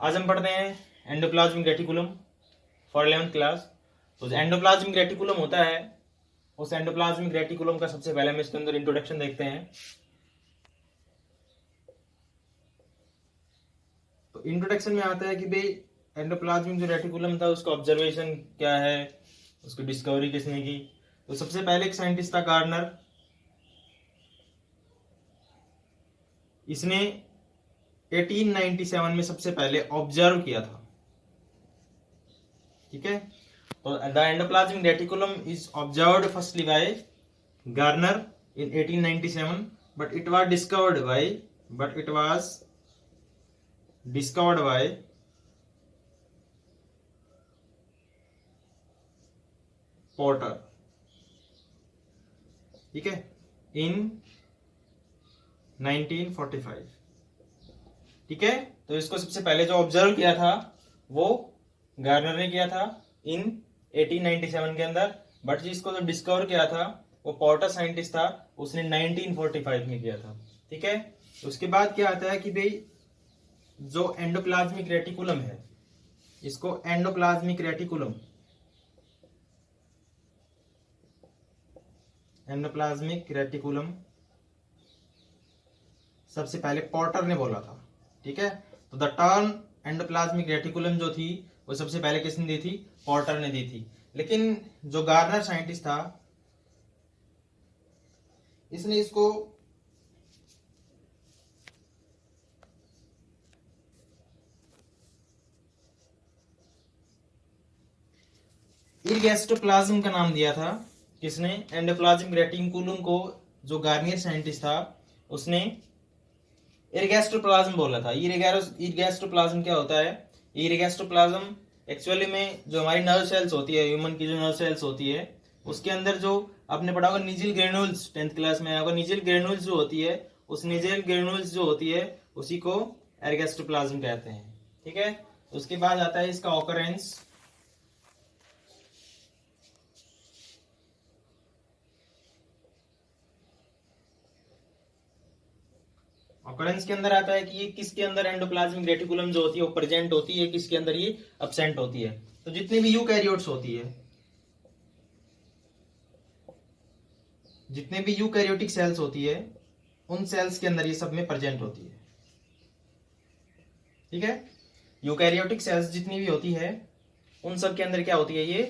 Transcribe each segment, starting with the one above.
आज हम पढ़ते हैं endoplasmic reticulum for 11th class. तो जो एंडोप्लाज्मिक रेटिकुलम होता है, उस एंडोप्लाज्मिक रेटिकुलम का सबसे पहले हम इसके अंदर इंट्रोडक्शन देखते हैं। तो इंट्रोडक्शन में आता है कि भाई एंडोप्लाज्मिक जो रेटिकुलम था उसका ऑब्जर्वेशन क्या है, उसकी डिस्कवरी किसने की। तो सबसे पहले एक साइंटिस्ट था गार्नर। इसने 1897 में सबसे पहले ऑब्जर्व किया था। ठीक है, तो the endoplasmic reticulum is observed firstly by Garner in 1897, but it was discovered by Porter. ठीक है, इन 1945। ठीक है, तो इसको सबसे पहले जो ऑब्जर्व किया था वो गार्नर ने किया था इन 1897 के अंदर, बट जिसको जो डिस्कवर किया था वो पोर्टर साइंटिस्ट था, उसने 1945 में किया था। ठीक है, उसके बाद क्या आता है कि भाई जो एंडोप्लाज्मिक रेटिकुलम है, इसको एंडोप्लाज्मिक रेटिकुलम सबसे पहले पोर्टर ने बोला था। ठीक है, तो द टर्म एंडोप्लाज्मिक रेटिकुलम जो थी वो सबसे पहले किसने दी थी? पोर्टर ने दी थी। लेकिन जो गार्नर साइंटिस्ट था, इसने इसको इरगैस्ट्रोप्लाज्म का नाम दिया था। किसने? एंडोप्लाज्मिक रेटिकुलम को जो गार्नियर साइंटिस्ट था उसने इरगैस्ट्रोप्लाज्म बोला था। इरगैस्ट्रोप्लाज्म क्या होता है? इरगैस्ट्रोप्लाज्म एक्चुअली में जो हमारी नर्व सेल्स होती है, ह्यूमन की जो नर्व सेल्स होती है, उसके अंदर जो आपने पढ़ा होगा निजिल ग्रेन्यूल्स, 10th क्लास में आया होगा। निजिल ग्रेन्यूल्स जो होती है, उस निजिल ग्रेन्यूल्स जो होती है उसी को एरगैस्ट्रोप्लाज्म कहते हैं। ठीक है, उसके बाद आता है इसका ऑकरेंस। ऑकरेंस के अंदर आता है कि ये किसके अंदर एंडोप्लाज्मिक रेटिकुलम जो होती है वो प्रेजेंट होती है, किसके अंदर ये अब्सेंट होती है। तो जितनी भी यूकैरियोट्स होती है, जितने भी यूकैरियोटिक सेल्स होती है, उन सेल्स के अंदर ये सब में प्रेजेंट होती है। ठीक है, यूकैरियोटिक सेल्स जितनी भी होती है उन सब के अंदर क्या होती है? ये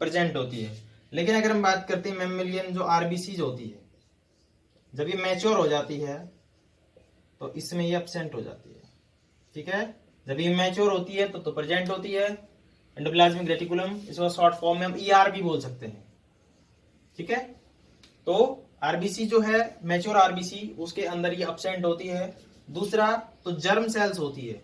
प्रेजेंट होती है। लेकिन अगर हम बात करते हैं मैमेलियन जो आरबीसी होती है, जब ये मैच्योर हो जाती है तो इसमें ये एब्सेंट हो जाती है। ठीक है, जब ये मैच्योर होती है तो प्रेजेंट होती है एंडोप्लाज्मिक रेटिकुलम। इसको शॉर्ट फॉर्म में हम ईआर भी बोल सकते हैं। ठीक है, तो आरबीसी जो है मैच्योर आरबीसी, उसके अंदर ये एब्सेंट होती है। दूसरा तो जर्म सेल्स होती है,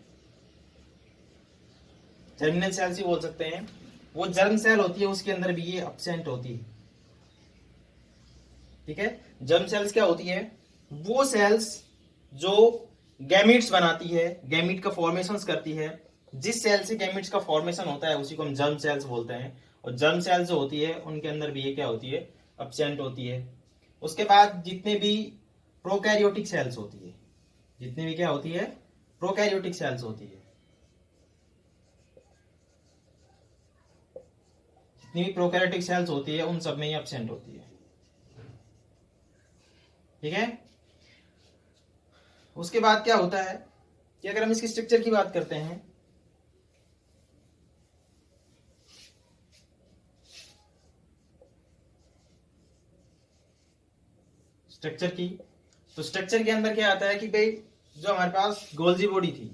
जर्मिनल सेल्स ही बोल सकते हैं, वो जर्म सेल होती है, उसके अंदर भी ये एब्सेंट होती है। ठीक है, जर्म सेल्स क्या होती है? वो सेल्स जो गैमीट्स बनाती है, गैमीट का फॉर्मेशन करती है। जिस सेल से गैमीट्स का फॉर्मेशन होता है उसी को हम जर्म सेल्स बोलते हैं। और जर्म सेल्स जो होती है उनके अंदर भी ये क्या होती है? एब्सेंट होती है। उसके बाद जितने भी प्रोकैरियोटिक सेल्स होती है, जितनी भी क्या होती है? प्रोकैरियोटिक सेल्स होती है, जितनी भी प्रोकैरियोटिक सेल्स होती है उन सब में ये एब्सेंट होती है। ठीक है, उसके बाद क्या होता है कि अगर हम इसकी स्ट्रक्चर की बात करते हैं, स्ट्रक्चर की, तो स्ट्रक्चर के अंदर क्या आता है कि भाई जो हमारे पास गोल्जी बॉडी थी,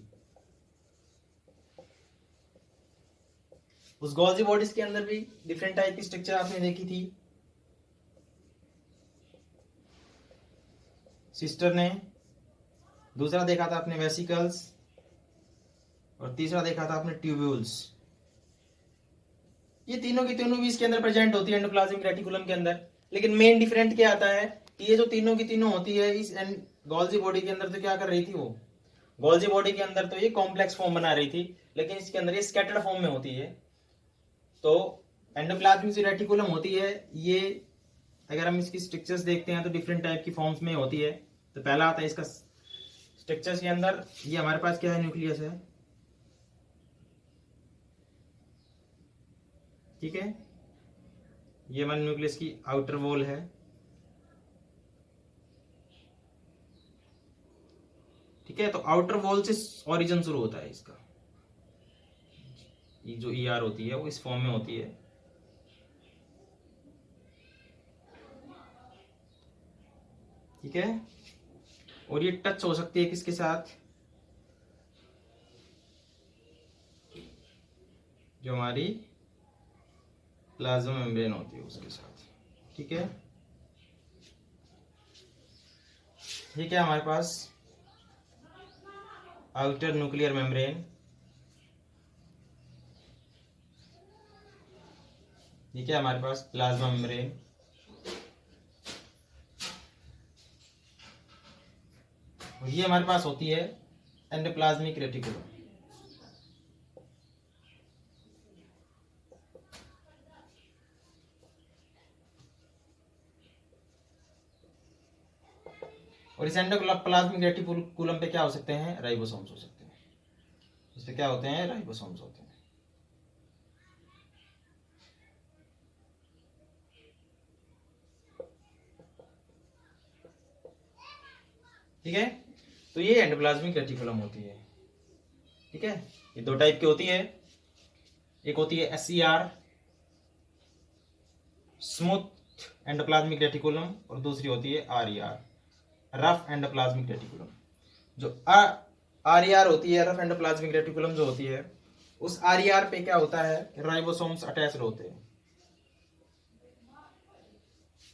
उस गोल्जी बॉडीज के अंदर भी डिफरेंट टाइप की स्ट्रक्चर आपने देखी थी। सिस्टर ने, दूसरा देखा था आपने वेसिकल्स, और तीसरा देखा था आपने ट्यूब्यूल्स। ये तीनों की तीनों भी इसके अंदर प्रेजेंट होती है एंडोप्लाज्मिक रेटिकुलम के अंदर। लेकिन मेन डिफरेंट क्या आता है कि ये जो तीनों की तीनों होती है इस गोल्जी बॉडी के अंदर, तो क्या कर रही थी वो? गोल्जी बॉडी के अंदर तो ये कॉम्प्लेक्स फॉर्म बना रही थी, लेकिन इसके अंदर ये स्कैटर्ड फॉर्म में होती है। तो एंडोप्लाज्मिक रेटिकुलम होती है ये, अगर हम इसकी स्ट्रक्चर्स देखते हैं तो डिफरेंट टाइप की फॉर्म्स में होती है। तो पहला आता है इसका स्ट्रक्चर्स के अंदर, ये हमारे पास क्या है? न्यूक्लियस है। ठीक है, ये हमारे न्यूक्लियस की आउटर वॉल है। ठीक है, तो आउटर वॉल से ओरिजिन शुरू होता है इसका। ये जो ER होती है वो इस फॉर्म में होती है। ठीक है, और ये टच हो सकती है किसके साथ, जो हमारी प्लाज्मा मेम्ब्रेन होती है उसके साथ। ठीक है, ठीक है, हमारे पास आउटर न्यूक्लियर मेम्ब्रेन, ठीक है, हमारे पास प्लाज्मा मेम्ब्रेन, और ये हमारे पास होती है एंडोप्लाज्मिक रेटिकुलम। और इस एंडोप्लाज्मिक रेटिकुलम पे क्या हो सकते हैं, राइबोसोम्स हो सकते हैं। इस पे क्या होते हैं, राइबोसोम्स होते हैं। ठीक है, तो ये एंडोप्लाज्मिक रेटिकुलम होती है। ठीक है, ये दो टाइप की होती है, एक होती है SER स्मूथ एंडोप्लाज्मिक रेटिकुलम, और दूसरी होती है RER रफ एंडोप्लाज्मिक रेटिकुलम। जो RER होती है, रफ एंडोप्लाज्मिक रेटिकुलम जो होती है, उस RER पे क्या होता है, राइबोसोम्स अटैच्ड होते हैं।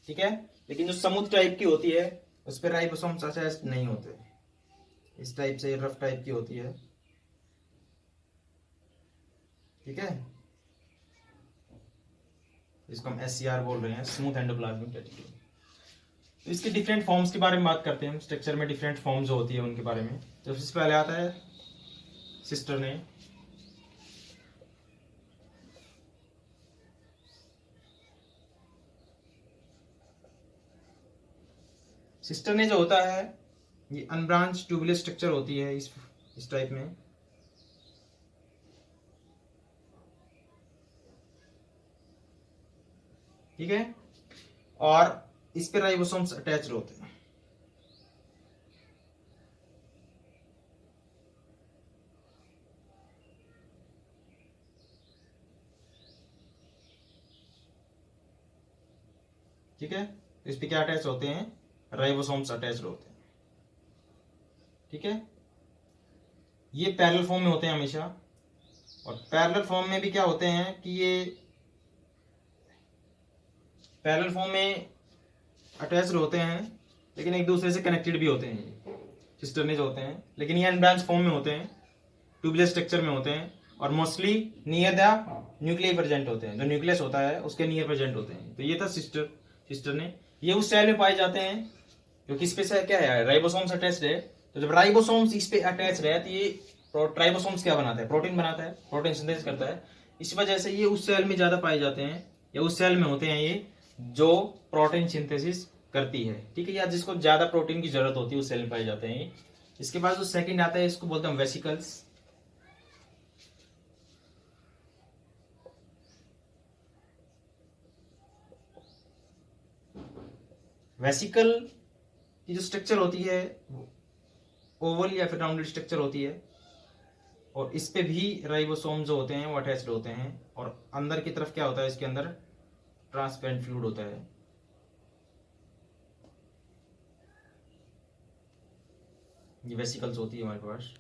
ठीक है, लेकिन जो स्मूथ टाइप की होती है उस पर राइबोसोम्स अटैच्ड नहीं होते। इस टाइप से रफ टाइप की होती है। ठीक है, इसको हम SCR बोल रहे हैं, स्मूथ एंडोप्लाज्मिक रेटिकुलम। तो इसके डिफरेंट फॉर्म्स के बारे में बात करते हैं, स्ट्रक्चर में डिफरेंट फॉर्म्स जो होती है उनके बारे में। तो सबसे पहले आता है सिस्टर ने, सिस्टर ने जो होता है ये अनब्रांच ट्यूबुलर स्ट्रक्चर होती है इस टाइप में। ठीक है, और इस पे राइबोसोम्स अटैच्ड होते हैं। ठीक है, तो इस पे क्या अटैच होते हैं, राइबोसोम्स अटैच्ड होते हैं। ठीक है, ये पैरेलल फॉर्म में होते हैं हमेशा, और पैरेलल फॉर्म में भी क्या होते हैं कि ये पैरेलल फॉर्म में अटैच्ड होते हैं, लेकिन एक दूसरे से कनेक्टेड भी होते हैं सिस्टर ने जो होते हैं, लेकिन ये अनब्रांच फॉर्म में होते हैं, ट्यूबुलर स्ट्रक्चर में होते हैं, और mostly near the nuclear present होते हैं। जो न्यूक्लियस होता है उसके नियर प्रेजेंट होते हैं। तो ये था सिस्टर ने, ये उस सेल में पाए जाते हैं क्योंकि इस पे से क्या है, राइबोसोम्स अटैच्ड है। तो जब राइबोसोम्स इस पे अटैच्ड है तो ये राइबोसोम्स क्या बनाता है, प्रोटीन बनाता है, प्रोटीन सिंथेसिस करता है। इस वजह से ये उस सेल में ज्यादा पाए जाते हैं, या उस सेल में होते हैं ये जो प्रोटीन सिंथेसिस करती है। ठीक है, या जिसको ज्यादा प्रोटीन की जरूरत होती है उस सेल में पाए जाते हैं ये। इसके बाद जो सेकंड आता है इसको बोलते हैं वेसिकल्स। वेसिकल की जो स्ट्रक्चर होती है ओवल या फिर राउंडेड स्ट्रक्चर होती है, और इस पे भी राइबोसोम जो होते हैं वो अटैच्ड होते हैं, और अंदर की तरफ क्या होता है, इसके अंदर ट्रांसपेरेंट फ्लूइड होता है। ये वेसिकल्स होती है हमारे पास,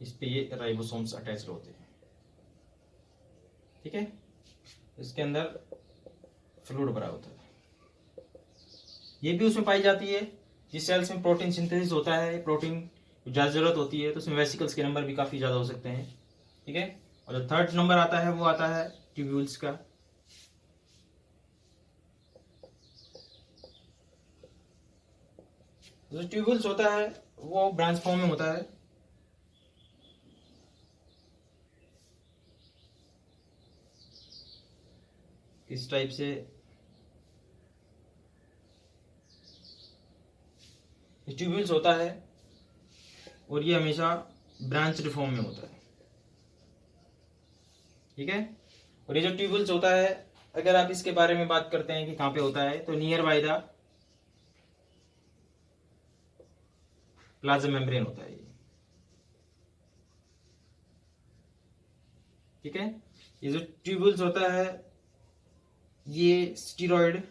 इस पे ये राइबोसोम्स अटैच्ड होते हैं। ठीक है, इसके अंदर फ्लूइड भरा होता है। ये भी उसमें पाई जाती है जिस सेल्स में प्रोटीन सिंथेसिस होता है, प्रोटीन ज्यादा जरूरत होती है, तो उसमें वेसिकल्स के नंबर भी काफी ज्यादा हो सकते हैं। ठीक है, और जो थर्ड नंबर आता है वो आता है ट्यूब्यूल्स का। जो ट्यूब्यूल्स होता है वो ब्रांच फॉर्म में होता है। इस टाइप से ट्यूब्यूल्स होता है, और ये हमेशा ब्रांच फॉर्म में होता है। ठीक है, और ये जो ट्यूबुल्स होता है, अगर आप इसके बारे में बात करते हैं कि कहाँ पे होता है, तो near by the plasma membrane होता है ये। ठीक है, ये जो ट्यूबुल्स होता है ये स्टीरॉयड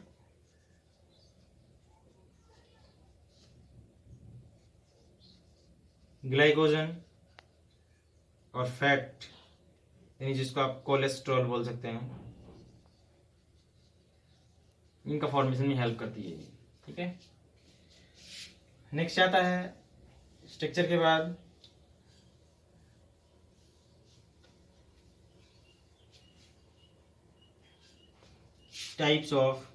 ग्लाइकोजन और फैट, यानी जिसको आप कोलेस्ट्रॉल बोल सकते हैं, इनका फॉर्मेशन में हेल्प करती है। ठीक है, नेक्स्ट आता है स्ट्रक्चर के बाद टाइप्स ऑफ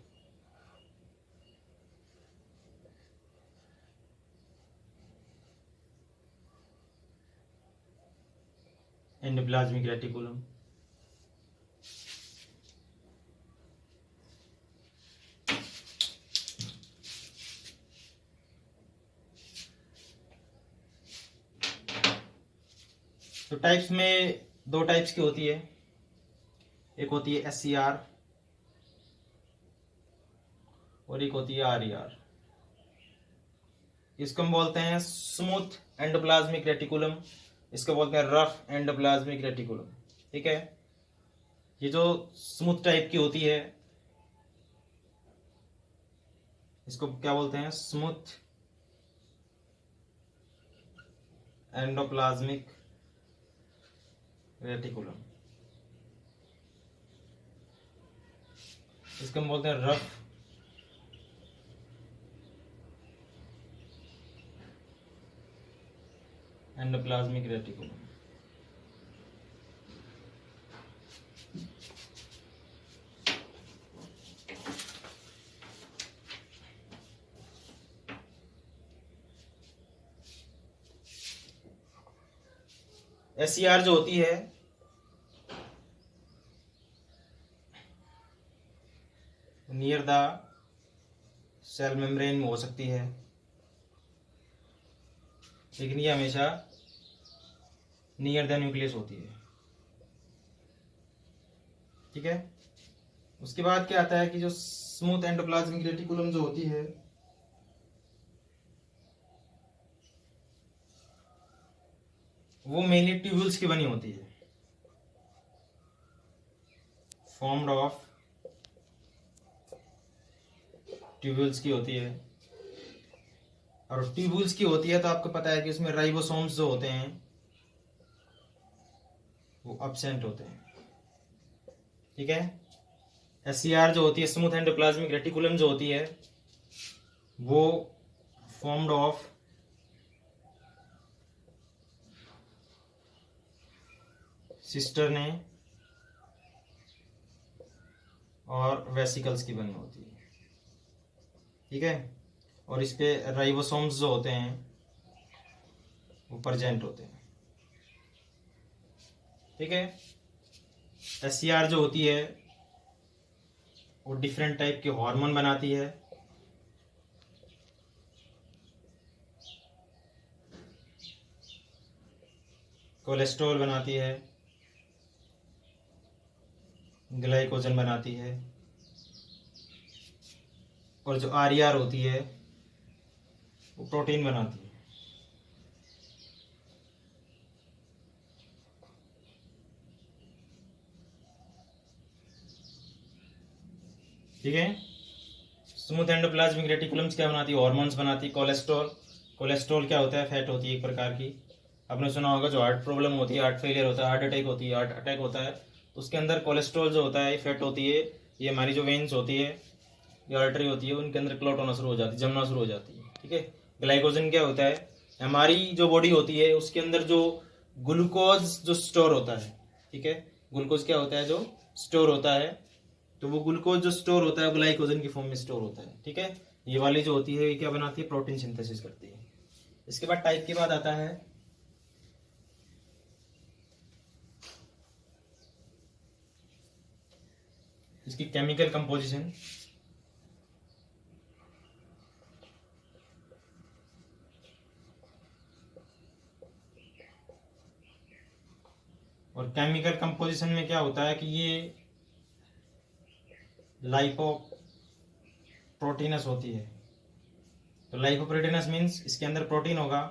एंडोप्लाज्मिक रेटिकुलम। तो टाइप्स में दो टाइप्स की होती है, एक होती है SCR और एक होती है RER। इसको हम बोलते हैं स्मूथ एंडोप्लाज्मिक रेटिकुलम, इसको बोलते हैं रफ एंडोप्लाज्मिक रेटिकुलम। ठीक है, ये जो स्मूथ टाइप की होती है इसको क्या बोलते हैं, स्मूथ एंडोप्लाज्मिक रेटिकुलम। इसको हम बोलते हैं रफ एंडोप्लाज्मिक रेटिकुलम। SCR जो होती है नियर द सेल मेम्ब्रेन में हो सकती है, लेकिन ये हमेशा नियर द न्यूक्लियस होती है। ठीक है, उसके बाद क्या आता है कि जो स्मूथ एंडोप्लाज्मिक रेटिकुलम जो होती है वो मेनली ट्यूबुल्स की बनी होती है, फॉर्म्ड ऑफ ट्यूबुल्स की होती है। और ट्यूबुल्स की होती है तो आपको पता है कि उसमें राइबोसोम्स जो होते हैं वो एब्सेंट होते हैं। ठीक है, SCR जो होती है स्मूथ एंडोप्लाज्मिक रेटिकुलम जो होती है वो फॉर्म्ड ऑफ सिस्टर्ने और वेसिकल्स की बनी होती है। ठीक है, और इस पे राइबोसोम्स जो होते हैं वो प्रेजेंट होते हैं। ठीक है, SCR जो होती है वो डिफरेंट टाइप के हार्मोन बनाती है, कोलेस्ट्रॉल बनाती है, ग्लाइकोजन बनाती है, और जो RER होती है वो प्रोटीन बनाती है। ठीक है, स्मूथ एंडोप्लाज्मिक रेटिकुलम्स क्या बनाती है, हार्मोन्स बनाती है। कोलेस्ट्रॉल, कोलेस्ट्रॉल क्या होता है, फैट होती है एक प्रकार की। आपने सुना होगा जो हार्ट प्रॉब्लम होती है, हार्ट फेलियर होता है, हार्ट अटैक होती है, हार्ट अटैक होता है, तो उसके अंदर कोलेस्ट्रॉल जो होता है फैट होती है। ये हमारी जो वेन्स होती है, ये आर्टरी होती है, उनके अंदर क्लॉट होना शुरू हो जाती है, जमना शुरू हो जाती है। ठीक है, ग्लाइकोजन क्या होता है, हमारी जो बॉडी होती है उसके अंदर जो ग्लूकोज जो स्टोर होता है। ठीक है, ग्लूकोज क्या होता है जो स्टोर होता है, तो वो ग्लूकोज जो स्टोर होता है वो ग्लाइकोजन की फॉर्म में स्टोर होता है। ठीक है, ये वाली जो होती है ये क्या बनाती है, प्रोटीन सिंथेसिस करती है। इसके बाद टाइप के बाद आता है इसकी केमिकल कंपोजिशन। और केमिकल कंपोजिशन में क्या होता है कि ये लाइपोप्रोटीनस होती है। तो लाइपोप्रोटीनस मीन्स इसके अंदर प्रोटीन होगा,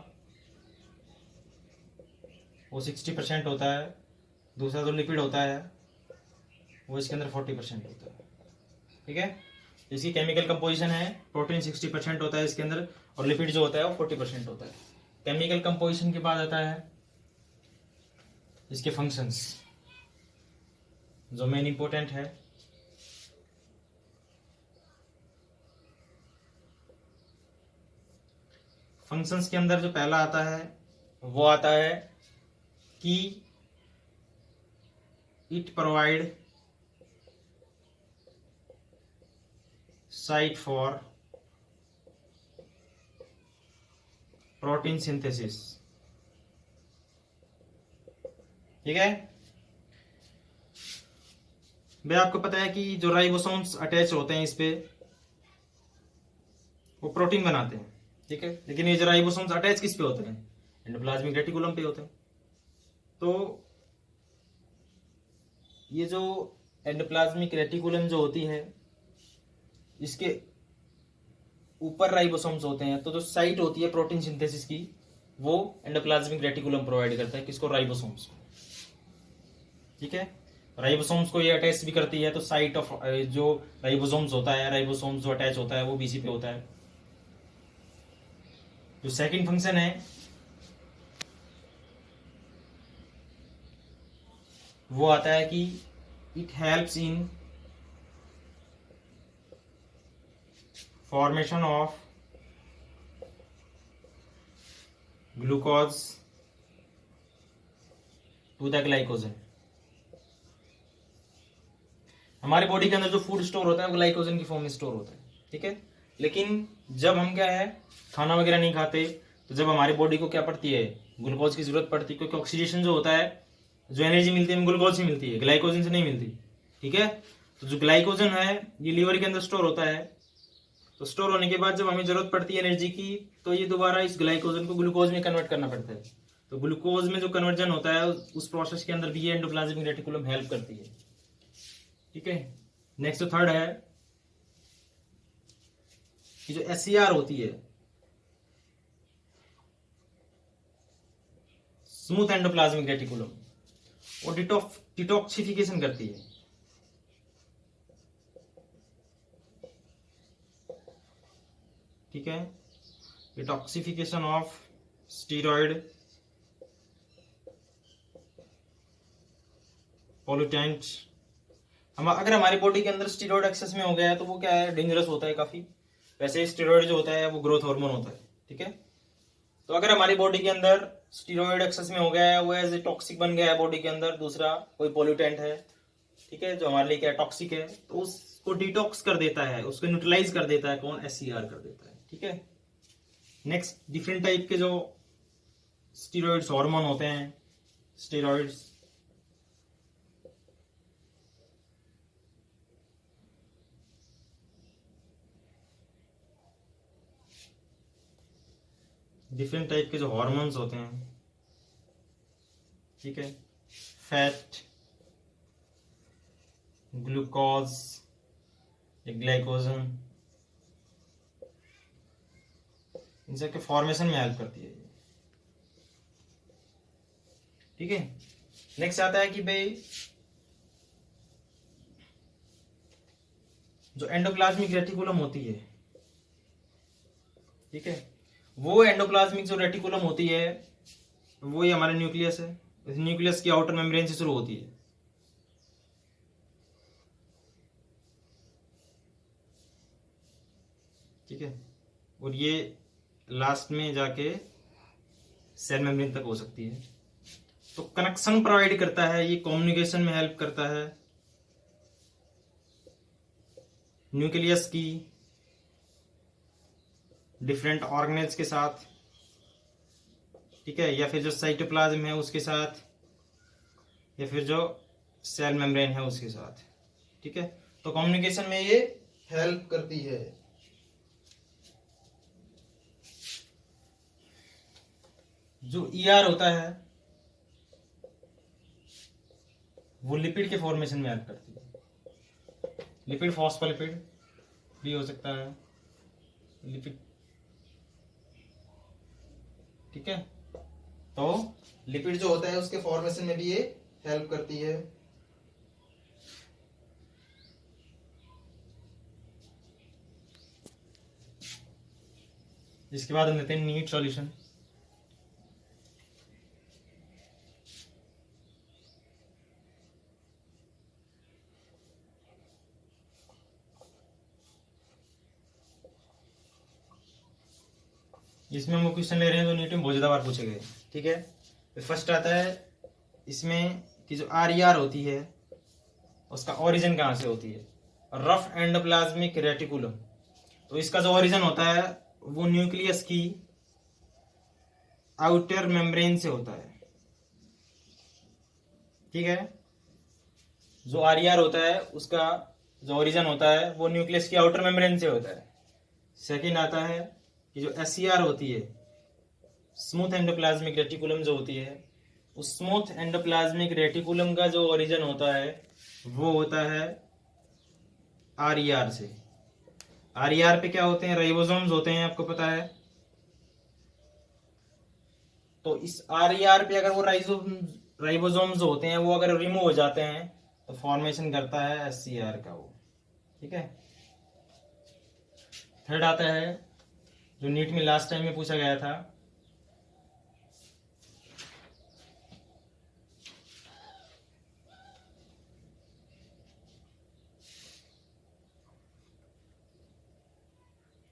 वो 60% होता है। दूसरा जो लिपिड होता है वो इसके अंदर 40% होता है। ठीक है, इसकी केमिकल कंपोजिशन है, प्रोटीन 60% होता है इसके अंदर और लिपिड जो होता है वो 40% होता है। केमिकल कंपोजिशन के बाद आता है इसके फंक्शंस, जो मेन इंपॉर्टेंट है। फंक्शंस के अंदर जो पहला आता है वो आता है कि it provide site for protein synthesis. ठीक है भाई, आपको पता है कि जो राइबोसोम्स अटैच होते हैं इस पे वो प्रोटीन बनाते हैं। ठीक है, लेकिन ये जो राइबोसोम्स अटैच किस पे होते हैं? एंडोप्लाज्मिक रेटिकुलम पे होते हैं। तो ये जो एंडोप्लाज्मिक रेटिकुलम जो होती है इसके ऊपर राइबोसोम्स होते हैं। तो जो साइट होती है प्रोटीन सिंथेसिस की वो एंडोप्लाज्मिक रेटिकुलम प्रोवाइड करता है। किसको? राइबोसोम्स। ठीक है, राइबोसोम्स को ये अटैच भी करती है। तो साइट ऑफ जो राइबोसोम्स होता है, राइबोसोम्स जो अटैच होता है वो बीसी पे होता है। जो सेकंड फंक्शन है वो आता है कि it helps in formation of glucose to the glycogen. हमारे बॉडी के अंदर जो फूड स्टोर होता है वो ग्लाइकोजन की फॉर्म में स्टोर होता है। ठीक है, लेकिन जब हम क्या है खाना वगैरह नहीं खाते तो जब हमारी बॉडी को क्या पड़ती है? ग्लूकोज की जरूरत पड़ती है, क्योंकि ऑक्सीडेशन जो होता है, जो एनर्जी मिलती है ग्लूकोज से मिलती है, ग्लाइकोजन से नहीं मिलती। ठीक है, तो जो ग्लाइकोजन है ये लीवर के अंदर स्टोर होता है। तो स्टोर होने के बाद जब हमें जरूरत पड़ती है एनर्जी की तो ये दोबारा इस ग्लाइकोजन को ग्लूकोज में कन्वर्ट करना पड़ता है। तो ग्लूकोज में जो कन्वर्जन होता है उस प्रोसेस के अंदर भी ये एंडोप्लाज्मिक रेटिकुलम हेल्प करती है। ठीक है, नेक्स्ट जो थर्ड है कि जो एससीआर होती है, स्मूथ एंडोप्लाज्मिक रेटिकुलम, वो डिटॉक्सिफिकेशन करती है। ठीक है, डिटॉक्सिफिकेशन ऑफ स्टीरॉयड, पोल्यूटेंट। हम अगर हमारी बॉडी के अंदर स्टीरॉयड एक्सेस में हो गया है तो वो क्या है? डेंजरस होता है काफी। वैसे स्टीरॉयड जो होता है वो ग्रोथ हार्मोन होता है। ठीक है, तो अगर हमारी बॉडी के अंदर स्टीरॉयड एक्सेस में हो गया है, वो एज ए टॉक्सिक बन गया है बॉडी के अंदर, दूसरा कोई पोल्यूटेंट है, ठीक है, जो हमारे लिए क्या टॉक्सिक है, तो उसको डिटॉक्स कर देता है, उसको न्यूट्रलाइज कर देता है। कौन? एससीआर कर देता है। ठीक है, नेक्स्ट डिफरेंट टाइप के जो स्टीरॉयड्स हार्मोन होते हैं, स्टीरॉयड्स, डिफरेंट टाइप के जो हार्मोन्स होते हैं। ठीक है, फैट, ग्लूकोज, ग्लाइकोजन, इन सब के फॉर्मेशन में हेल्प करती है ये। ठीक है, नेक्स्ट आता है कि भाई जो एंडोप्लाज्मिक रेटिकुलम होती है, ठीक है, वो एंडोप्लाज्मिक जो रेटिकुलम होती है वो ही हमारा न्यूक्लियस है। इस न्यूक्लियस की आउटर मेम्ब्रेन से शुरू होती है। ठीक है, और ये लास्ट में जाके सेल मेम्ब्रेन तक हो सकती है। तो कनेक्शन प्रोवाइड करता है, ये कम्युनिकेशन में हेल्प करता है न्यूक्लियस की डिफरेंट ऑर्गेनेल्स के साथ। ठीक है, या फिर जो साइटोप्लाज्म है उसके साथ, या फिर जो सेल मेम्ब्रेन है उसके साथ। ठीक है, तो कम्युनिकेशन में ये हेल्प करती है। जो ईआर होता है वो लिपिड के फॉर्मेशन में हेल्प करती है। लिपिड फॉस्फोलिपिड भी हो सकता है, लिपिड। ठीक है, तो लिपिड जो होता है उसके फॉर्मेशन में भी ये हेल्प करती है। इसके बाद हम लेते हैं नीट सॉल्यूशन। इसमें हम क्वेश्चन ले रहे हैं जो नीट में बहुत ज्यादा बार पूछे गए। ठीक है, तो फर्स्ट आता है इसमें कि जो आर होती है उसका ओरिजिन कहाँ से होती है, रफ एंडोप्लाज्मिक रेटिकुलम। तो इसका जो ओरिजिन होता है वो न्यूक्लियस की आउटर मेम्ब्रेन से होता है। ठीक है, जो आर होता है उसका जो ओरिजिन होता है वो न्यूक्लियस की आउटर मेम्ब्रेन से होता है। सेकंड आता है कि जो एससीआर होती है, स्मूथ एंडोप्लाज्मिक रेटिकुलम जो होती है, उस स्मूथ एंडोप्लाज्मिक रेटिकुलम का जो ओरिजिन होता है वो होता है आर से। आर पे क्या होते हैं, राइबोसोम्स होते हैं, आपको पता है। तो इस आर पे अगर वो राइबोसोम्स होते हैं वो अगर रिमूव हो जाते हैं तो फॉर्मेशन करता है एससीआर का वो। ठीक है, थर्ड आता है जो नीट में लास्ट टाइम में पूछा गया था,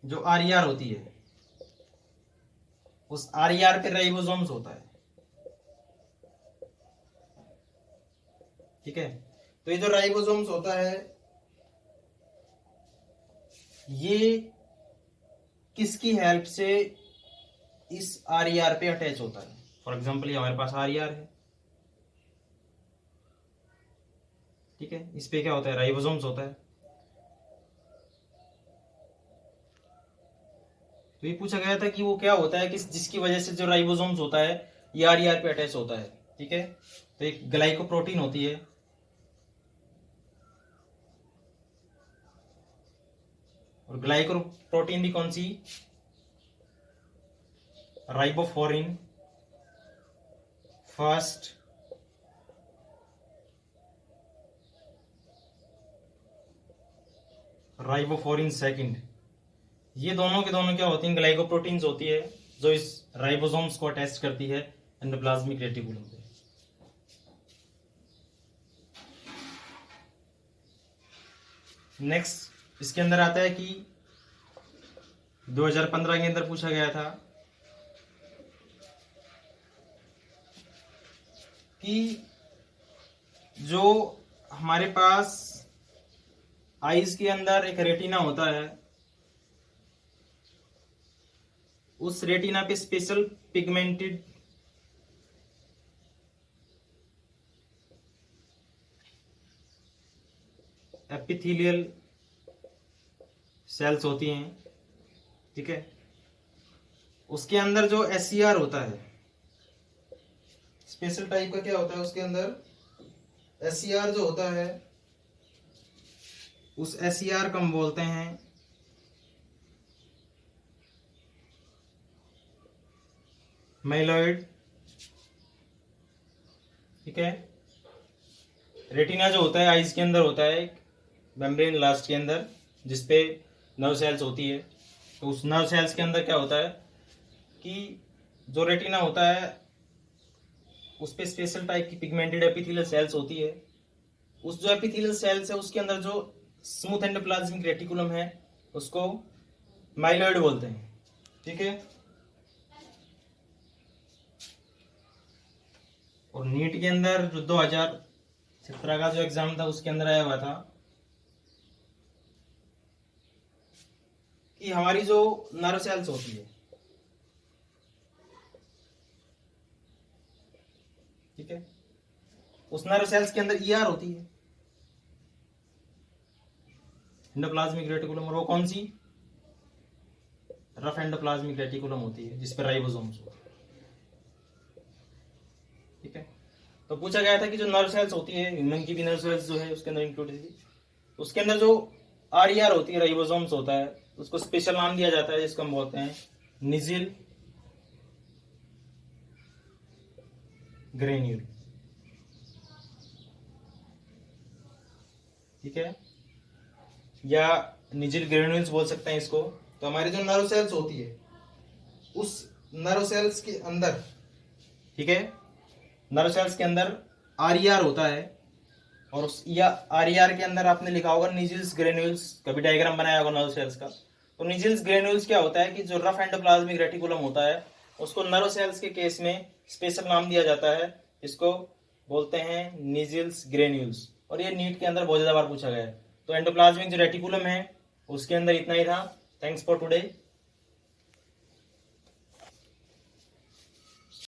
जो आर होती है उस आर पे राइबोसोम्स होता है। ठीक है, तो ये जो राइबोसोम्स होता है ये किसकी हेल्प से इस आर पे अटैच होता है। फॉर एग्जाम्पल ये हमारे पास आर है। ठीक है, इस पे क्या होता है, राइबोसोम्स होता है। तो ये पूछा गया था कि वो क्या होता है किस जिसकी वजह से जो राइबोसोम्स होता है ये आर पे अटैच होता है। ठीक है, तो एक ग्लाइकोप्रोटीन होती है, और ग्लाइकोप्रोटीन भी कौन सी, राइबोफ्लोरिन फर्स्ट, राइबोफ्लोरिन सेकंड। ये दोनों के दोनों क्या होती हैं, ग्लाइकोप्रोटीन्स होती है जो इस राइबोसोम्स को अटैच करती है एंडोप्लाज्मिक रेटिकुलम पे। नेक्स्ट इसके अंदर आता है कि 2015 के अंदर पूछा गया था कि जो हमारे पास आईज के अंदर एक रेटिना होता है, उस रेटिना पे स्पेशल पिगमेंटेड एपिथेलियल सेल्स होती हैं। ठीक है, उसके अंदर जो एससीआर होता है, स्पेशल टाइप का क्या होता है उसके अंदर एससीआर जो होता है, उस एससीआर को हम बोलते हैं माइलॉइड। ठीक है, रेटिना जो होता है आईज के अंदर होता है एक मेम्ब्रेन लास्ट के अंदर जिसपे नर्व सेल्स होती है। तो उस नर्व सेल्स के अंदर क्या होता है कि जो रेटिना होता है उस पे स्पेशल टाइप की पिगमेंटेड एपिथेलियल सेल्स होती है। उस जो एपिथेलियल सेल्स है उसके अंदर जो स्मूथ एंडोप्लाज्मिक रेटिकुलम है उसको माइलॉइड बोलते हैं। ठीक है, और नीट के अंदर जो 2017 का जो एग्जाम था उसके अंदर आया हुआ था कि हमारी जो नर्व सेल्स होती है, ठीक है, उस नर्व सेल्स के अंदर ईआर होती है, एंडोप्लाज्मिक रेटिकुलम, और वो कौन सी, रफ एंडोप्लाज्मिक रेटिकुलम होती है जिस पर राइबोसोम्स होते हैं। ठीक है, तो पूछा गया था कि जो नर्व सेल्स होती है ह्यूमन की भी नर्व सेल्स जो है उसके अंदर इंक्लूडेड थी, उसके अंदर जो आरईआर होती है, राइबोसोम्स होता है, उसको स्पेशल नाम दिया जाता है जिसको हम बोलते हैं निजिल ग्रेन्यूल। ठीक है, या निजिल ग्रेन्यूल्स बोल सकते हैं इसको। तो हमारी जो नर्व सेल्स होती है, उस नर्व सेल्स के अंदर, ठीक है, नर्व सेल्स के अंदर आरईआर होता है, और उस या आरईआर के अंदर आपने लिखा होगा निजिल्स ग्रेन्यूल्स, कभी डायग्राम बनाया होगा नर्व सेल्स का। तो निजिल्स ग्रेन्यूल्स क्या होता है कि जो रफ एंडोप्लाज्मिक रेटिकुलम होता है, उसको नर्व सेल्स के केस में स्पेशल नाम दिया जाता है, इसको बोलते हैं निजिल्स ग्रेन्यूल्स। और ये नीट के अंदर बहुत ज्यादा बार पूछा गया है। तो एंडोप्लाज्मिक जो रेटिकुलम है उसके अंदर इतना ही था। Thanks for today.